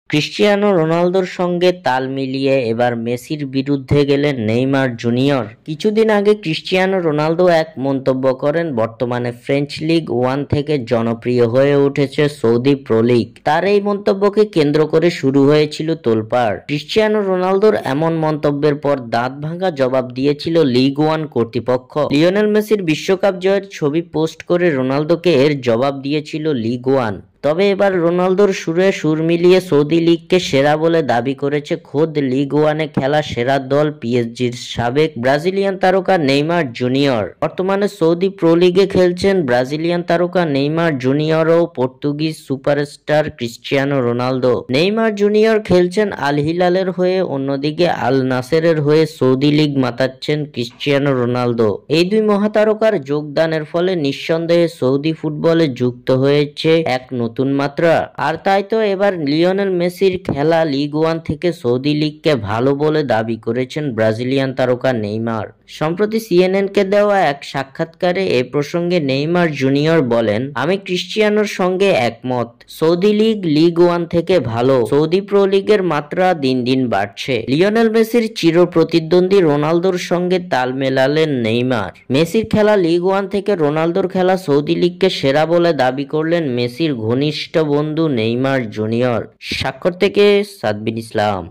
Cristiano রোনালদোর সঙ্গে তাল মিলিয়ে এবার মেসির বিরুদ্ধে গেলেন নেইমার জুনিয়র। কিছুদিন আগে ক্রিস্টিয়ানো রোনালদো এক মন্তব্য করেন, বর্তমানে ফ্রেঞ্চ লিগ 1 থেকে জনপ্রিয় হয়ে উঠেছে সৌদি প্রো লিগ। তার এই মন্তব্যকে কেন্দ্র করে শুরু হয়েছিল তোলপাড়। ক্রিস্টিয়ানো রোনালদোর এমন মন্তব্যের পর দাঁত ভাঙা জবাব দিয়েছিল লিগ 1 কর্তৃপক্ষ। লিওনেল মেসির বিশ্বকাপ জয়ের ছবি পোস্ট করে রোনালদোকে এর জবাব দিয়েছিল লিগ 1। তবে এবার রোনালদোর সুরে সুর মিলিয়ে সৌদি লিগকে সেরা বলে দাবি করেছে খোদ লিগ 1-এ খেলা সেরা দল পিএসজির সাবেক ব্রাজিলিয়ান তারকা নেইমার জুনিয়র। বর্তমানে সৌদি প্রো লিগে খেলছেন ব্রাজিলিয়ান তারকা নেইমার জুনিয়র ও Portuguese superstar Cristiano Ronaldo. Neymar Junior খেলছেন আল হিলালের হয়ে, অন্যদিকে আল নাসেরের হয়ে সৌদি লিগ মাতাচ্ছেন ক্রিস্টিয়ানো রোনালদো। এই দুই মহাতারকার যোগদানের ফলে নিঃসন্দেহে সৌদি ফুটবলে যুক্ত হয়েছে এক নতুন মাত্রা। আর তাই তো এবার লিওনেল মেসির খেলা লিগ 1 থেকে সৌদি লিগকে ভালো বলে দাবি করেছেন ব্রাজিলিয়ান তারকা নেইমার। সম্প্রতি সিএনএন-কে দেওয়া এক সাক্ষাৎকারে এ প্রসঙ্গে নেইমার জুনিয়র বলেন, আমি ক্রিস্টিয়ানোর সঙ্গে একমত। সৌদি লিগ লিগ 1 থেকে ভালো। সৌদি প্রো লিগের মাত্রা দিন দিন বাড়ছে। লিওনেল মেসির চির প্রতিদ্বন্দ্বী রোনালদোর সঙ্গে তাল মেলালেন নেইমার। মেসির খেলা লিগ 1 থেকে রোনালদোর খেলা সৌদি লিগকে সেরা বলে দাবি করলেন মেসির ঘনিষ্ঠ বন্ধু নেইমার জুনিয়র। স্বাক্ষর থেকে সাদবিন ইসলাম।